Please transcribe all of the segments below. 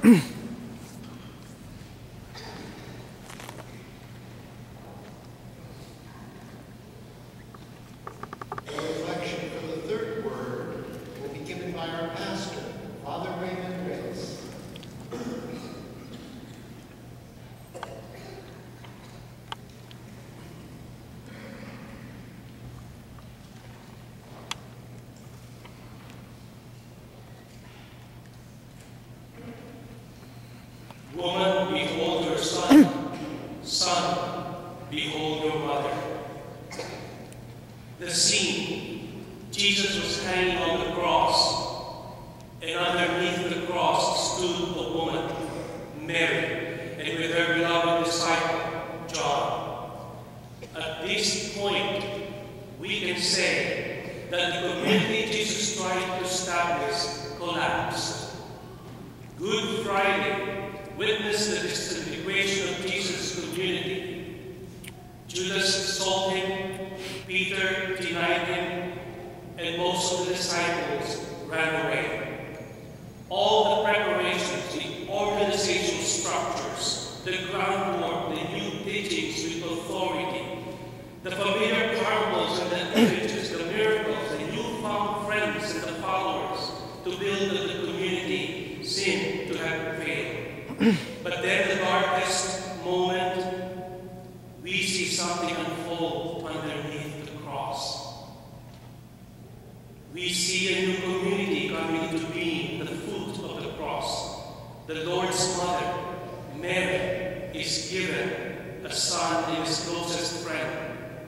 reflection for the third word will be given by our pastor, Father Raymond Ritz. Woman, behold your son. Son, behold your mother. The scene, Jesus was hanging on the cross, and underneath the cross stood a woman, Mary, and with her beloved disciple, John. At this point, we can say that the community Jesus tried to establish collapsed. Good Friday witnessed the disintegration of Jesus' community. Judas sold him, Peter denied him, and most of the disciples ran away. All the preparations, the organizational structures, the groundwork, the new teachings with authority, the familiar parables and the images, the miracles, the newfound friends and the followers to build the community seemed to have failed. But then the darkest moment, we see something unfold underneath the cross. We see a new community coming into being at the foot of the cross. The Lord's mother, Mary, is given a son and his closest friend,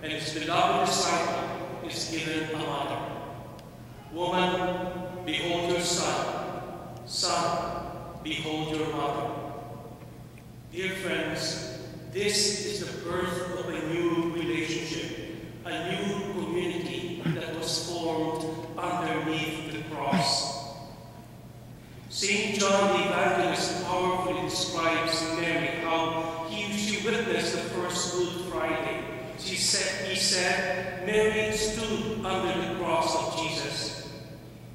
and his beloved disciple is given a mother. Woman, behold your son. Son, behold your mother. Dear friends, this is the birth of a new relationship, a new community that was formed underneath the cross. St. John the Evangelist powerfully describes Mary, how she witnessed the first Good Friday. He said, Mary stood under the cross of Jesus.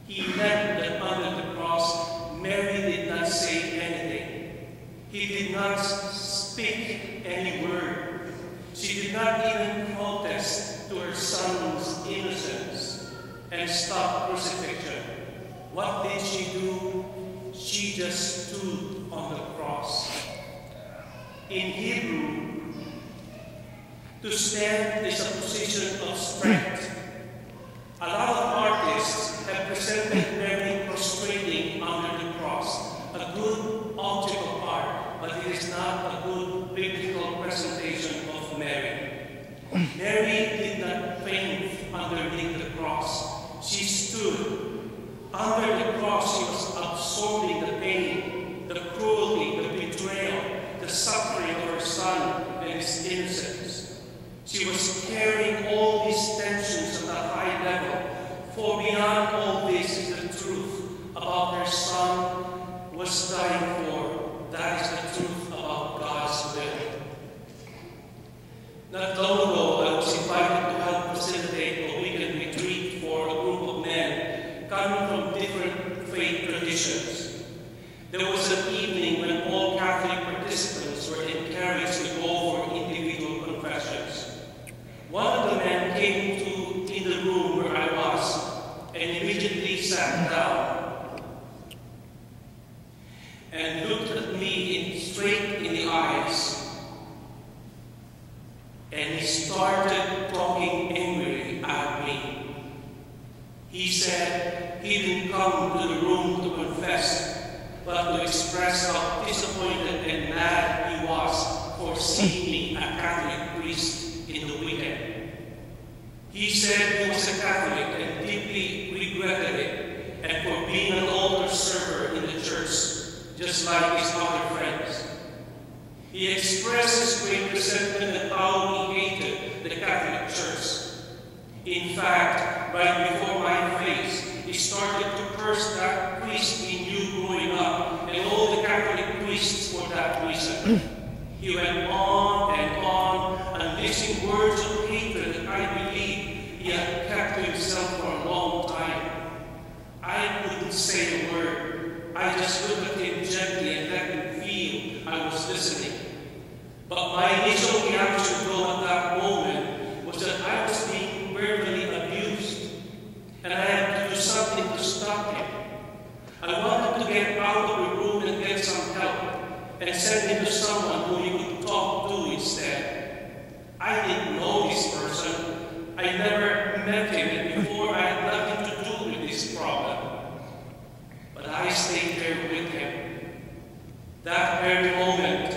He meant that under the cross, Mary did not say anything. He did not speak any word. She did not even protest to her son's innocence and stop crucifixion. What did she do? She just stood on the cross. In Hebrew, to stand is a position of strength. A lot of artists have presented Mary prostrating under the cross, a good object of art, but it is not a good biblical presentation of Mary. Mary did not faint underneath the cross. She stood. Under the cross, she was absorbing the pain, the cruelty, the betrayal, the suffering of her son and his innocence. She was carrying all these tensions at a high level, for beyond all this is the truth about her son was dying for. That is the truth about God's will. Not long ago, I was invited to help facilitate a weekend retreat for a group of men coming from different faith traditions. There was an evening when all Catholic participants were encouraged to go for individual confessions. One of the men came in the room where I was and immediately sat down and looked at me straight in the eyes. And he started talking angrily at me. He said he didn't come to the room to confess, but to express how disappointed and mad he was for seeing me, a Catholic priest, in the weekend. He said he was a Catholic and deeply regretted it, and for being an altar server in the church, just like his other friends. He expressed his great resentment at how he hated the Catholic Church. In fact, right before my face, he started to curse that priest he knew growing up and all the Catholic priests for that reason. He went on, unleashing words of hatred that I believe he had kept to himself for a long time. I couldn't say a word. I just looked at him gently and let him feel I was listening. But my initial reaction though at that moment was that I was being verbally abused, and I had to do something to stop him. I wanted to get out of the room and get some help, and send him to someone who he could talk to instead. I didn't know this person. I never met him, and before I had nothing to do with this problem. But I stayed there with him. That very moment,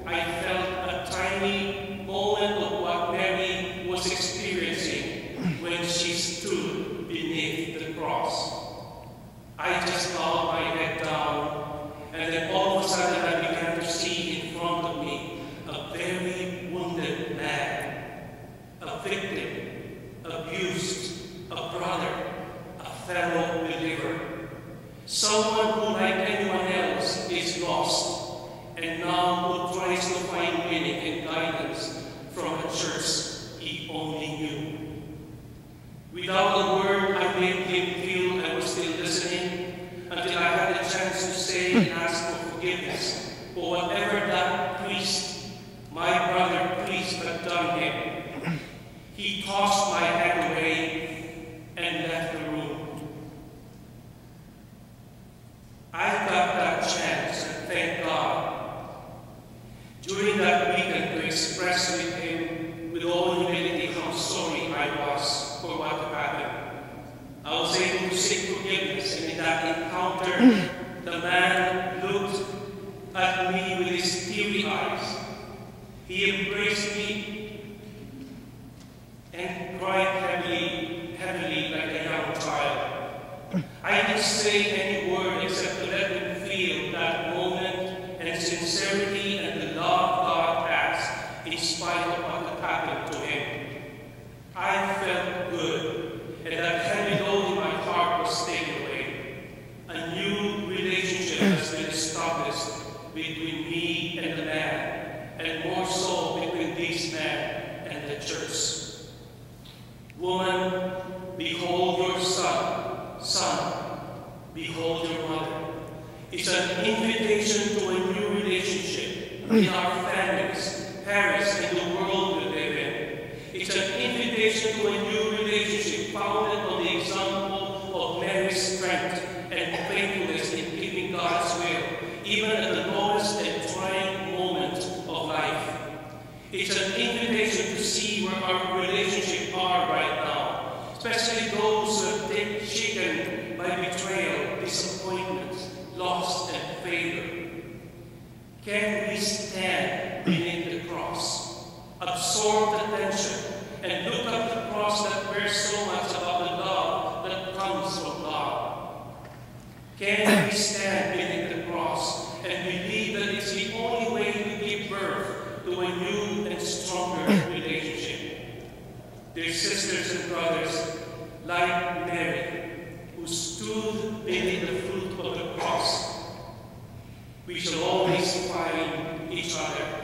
I felt a tiny moment of what Mary was experiencing when she stood beneath the cross. I just bowed my head down, and then all of a sudden I began to see in front of me a very wounded man, a victim, abused, a brother, a fellow believer, someone who, like anyone else, is lost, and now who tries to find meaning and guidance from a church he only knew. Without a word, I made him feel I was still listening until I had a chance to say and ask for forgiveness for whatever that priest, my brother priest, had done him. He tossed my hand away and left the room. I got that chance, and thank God, during that weekend to express with him, with all humility, how sorry I was for what had happened. I was able to seek forgiveness, and in that encounter, the man looked at me with his teary eyes. He embraced me and cried heavily like a young child. I didn't say any word except to let him feel that moment and sincerity and the love God has in spite of what had happened to him. I felt good, and that heavy load in my heart was taken away. A new relationship has been established between me and the man, and more so between this man and the church. Woman, behold your son. Son, behold your mother. It's an invitation to a new relationship in our families, parents, and the world we live in. It's an invitation to a new relationship founded on the example of Mary's strength and faithfulness in keeping God's will, even at the lowest and trying moment of life. It's an invitation to see where our relationships are right now, especially those who have been shaken by betrayal, disappointment, loss, and failure. Can we stand beneath the cross, absorb the tension, and look at the cross that bears so much about the love that comes from God? Can we stand beneath the cross and believe that it's the only way to give birth to a new and stronger relationship? Dear sisters and brothers, like Mary, who stood beneath the fruit of the cross, we shall always find each other